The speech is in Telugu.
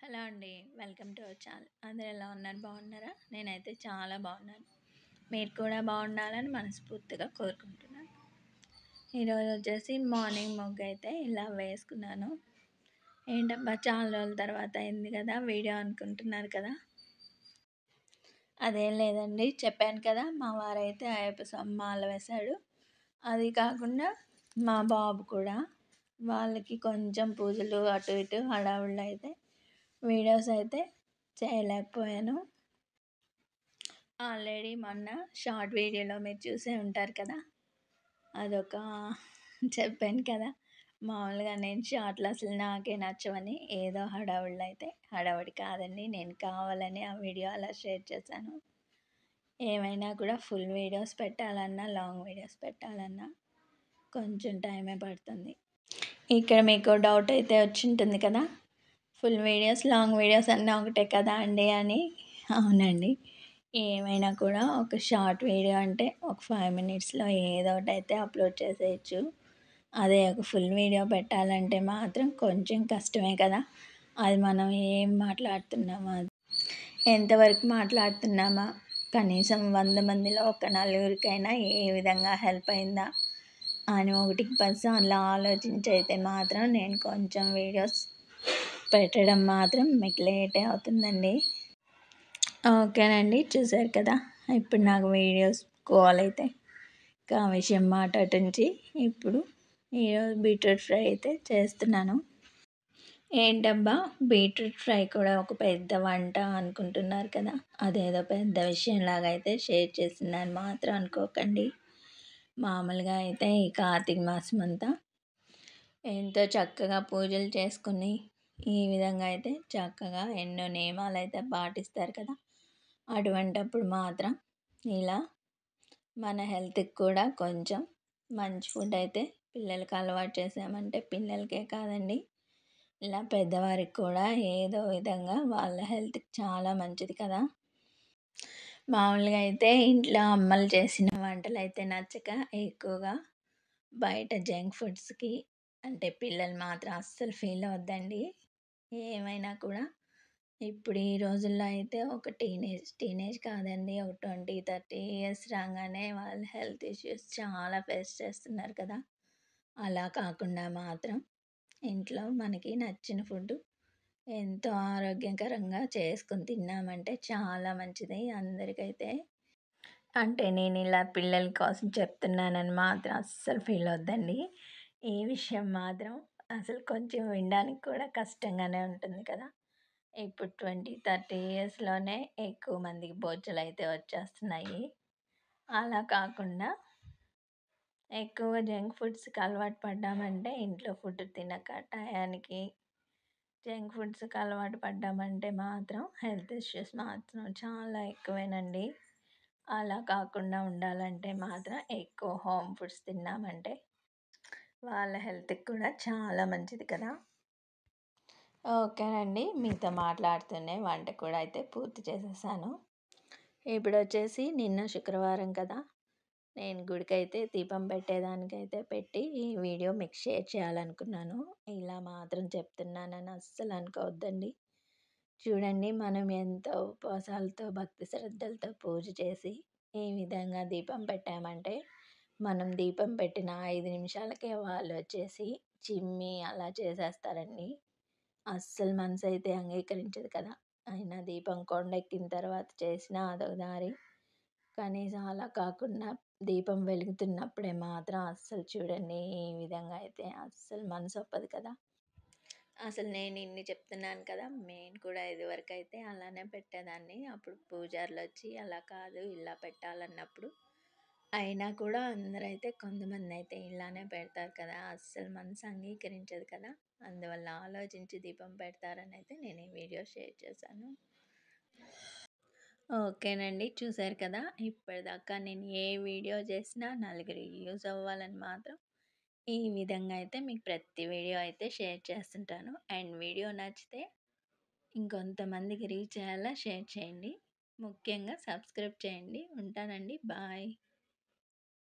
హలో అండి. Welcome to our channel. అందరూ ఎలా ఉన్నారు? బాగున్నారా? నేనైతే చాలా బాగున్నాను. మీరు కూడా బాగుండాలని మనస్ఫూర్తిగా కోరుకుంటున్నాను. ఈరోజు వచ్చేసి మార్నింగ్ ముగ్గు అయితే ఇలా వేసుకున్నాను. ఏంటబ్బా చాలా రోజుల తర్వాత అయింది కదా వీడియో అనుకుంటున్నారు కదా. అదేం లేదండి, చెప్పాను కదా మా వారైతే అయ్యప్ప స్వామి మాల వేశాడు. అది కాకుండా మా బాబు కూడా, వాళ్ళకి కొంచెం పూజలు అటు ఇటు హడావుళ్ళు అయితే వీడియోస్ అయితే చేయలేకపోయాను. ఆల్రెడీ మొన్న షార్ట్ వీడియోలో మీరు చూసే ఉంటారు కదా, అదొక చెప్పాను కదా, మామూలుగా నేను షార్ట్లు అసలు నాకే నచ్చవని, ఏదో హడావుళ్ళు అయితే హడావుడి కాదండి, నేను కావాలని ఆ వీడియో అలా షేర్ చేశాను. ఏమైనా కూడా ఫుల్ వీడియోస్ పెట్టాలన్నా లాంగ్ వీడియోస్ పెట్టాలన్నా కొంచెం టైమే పడుతుంది. ఇక్కడ మీకు డౌట్ అయితే వచ్చి ఉంటుంది కదా, ఫుల్ వీడియోస్ లాంగ్ వీడియోస్ అన్నీ ఒకటే కదా అండి అని. అవునండి, ఏమైనా కూడా ఒక షార్ట్ వీడియో అంటే ఒక 5 మినిట్స్లో ఏదో ఒకటి అయితే అప్లోడ్ చేసేయచ్చు. అదే ఒక ఫుల్ వీడియో పెట్టాలంటే మాత్రం కొంచెం కష్టమే కదా. అది మనం ఏం మాట్లాడుతున్నామా, ఎంతవరకు మాట్లాడుతున్నామా, కనీసం 100 మందిలో ఒక నలుగురికైనా ఏ విధంగా హెల్ప్ అయిందా అని 1కి 10 సార్లు ఆలోచించి అయితే మాత్రం నేను కొంచెం వీడియోస్ పెట్టడం మాత్రం మీకు లేటే అవుతుందండి. ఓకేనండి, చూసారు కదా, ఇప్పుడు నాకు వీడియోస్ కాల్ అయితే ఇంకా విషయం మాట్లాడించి ఇప్పుడు ఈరోజు బీట్రూట్ ఫ్రై అయితే చేస్తున్నాను. ఏంటబ్బా బీట్రూట్ ఫ్రై కూడా ఒక పెద్ద వంట అనుకుంటున్నారు కదా, అదేదో పెద్ద విషయంలాగా అయితే షేర్ చేసిందని మాత్రం అనుకోకండి. మామూలుగా అయితే ఈ కార్తీక మాసం అంతా ఎంతో చక్కగా పూజలు చేసుకుని ఈ విధంగా అయితే చక్కగా ఎన్నో నియమాలు అయితే పాటిస్తారు కదా. అటువంటప్పుడు మాత్రం ఇలా మన హెల్త్కి కూడా కొంచెం మంచి ఫుడ్ అయితే పిల్లలకి అలవాటు చేసామంటే, పిల్లలకే కాదండి ఇలా పెద్దవారికి కూడా ఏదో విధంగా వాళ్ళ హెల్త్కి చాలా మంచిది కదా. మామూలుగా అయితే ఇంట్లో అమ్మలు చేసిన వంటలు అయితే నచ్చక ఎక్కువగా బయట జంక్ ఫుడ్స్కి అంటే పిల్లలు మాత్రం అస్సలు ఫీల్ అవ్వద్దండి. ఏమైనా కూడా ఇప్పుడు ఈ రోజుల్లో అయితే ఒక టీనేజ్ కాదండి, ఒక 20-30 ఇయర్స్ రాగానే వాళ్ళ హెల్త్ ఇష్యూస్ చాలా ఫేస్ చేస్తున్నారు కదా. అలా కాకుండా మాత్రం ఇంట్లో మనకి నచ్చిన ఫుడ్ ఎంతో ఆరోగ్యకరంగా చేసుకొని తిన్నామంటే చాలా మంచిది అందరికైతే. అంటే నేను ఇలా పిల్లల కోసం చెప్తున్నానని మాత్రం అస్సలు ఫీల్ అవద్దండి. ఈ విషయం మాత్రం అసలు కొంచెం వినడానికి కూడా కష్టంగానే ఉంటుంది కదా. ఇప్పుడు 20-30 ఇయర్స్లోనే ఎక్కువ మందికి బొజ్జలు అయితే వచ్చేస్తున్నాయి. అలా కాకుండా ఎక్కువ జంక్ ఫుడ్స్కి అలవాటు పడ్డామంటే, ఇంట్లో ఫుడ్ తినక టయానికి జంక్ ఫుడ్స్కి అలవాటు పడ్డామంటే మాత్రం హెల్త్ ఇష్యూస్ మాత్రం చాలా ఎక్కువేనండి. అలా కాకుండా ఉండాలంటే మాత్రం ఎక్కువ హోమ్ ఫుడ్స్ తిన్నామంటే వాళ్ళ హెల్త్కి కూడా చాలా మంచిది కదా. ఓకేనండి, మీతో మాట్లాడుతూనే వంట కూడా అయితే పూర్తి చేసేసాను. ఇప్పుడు వచ్చేసి నిన్న శుక్రవారం కదా, నేను గుడికైతే దీపం పెట్టేదానికైతే పెట్టి ఈ వీడియో మీకు షేర్ చేయాలనుకున్నాను. ఇలా మాత్రం చెప్తున్నానని అస్సలు అనుకోవద్దండి. చూడండి, మనం ఎంతో ఉపవాసాలతో భక్తి శ్రద్ధలతో పూజ చేసి ఈ విధంగా దీపం పెట్టామంటే, మనం దీపం పెట్టిన 5 నిమిషాలకే వాళ్ళు వచ్చేసి చిమ్మి అలా చేసేస్తారండి. అస్సలు మనసు అయితే అంగీకరించదు కదా. అయినా దీపం కొండెక్కిన తర్వాత చేసిన అదొక దారి. కనీసం అలా కాకుండా దీపం వెలుగుతున్నప్పుడే మాత్రం అస్సలు చూడండి, ఈ విధంగా అయితే అస్సలు మనసు ఒప్పదు కదా. అసలు నేను ఇన్ని చెప్తున్నాను కదా, నేను కూడా ఇదివరకు అయితే అలానే పెట్టేదాన్ని. అప్పుడు పూజారులు వచ్చి అలా కాదు ఇలా పెట్టాలన్నప్పుడు, అయినా కూడా అందరైతే కొంతమంది అయితే ఇలానే పెడతారు కదా, అస్సలు మనసు అంగీకరించదు కదా. అందువల్ల ఆలోచించి దీపం పెడతారని అయితే నేను ఈ వీడియో షేర్ చేశాను. ఓకేనండి, చూసారు కదా, ఇప్పటిదాకా నేను ఏ వీడియో చేసినా నలుగురికి యూజ్ అవ్వాలని మాత్రం ఈ విధంగా అయితే మీకు ప్రతి వీడియో అయితే షేర్ చేస్తుంటాను. అండ్ వీడియో నచ్చితే ఇంకొంతమందికి రీచ్ అయ్యేలా షేర్ చేయండి. ముఖ్యంగా సబ్స్క్రైబ్ చేయండి. ఉంటానండి, బాయ్.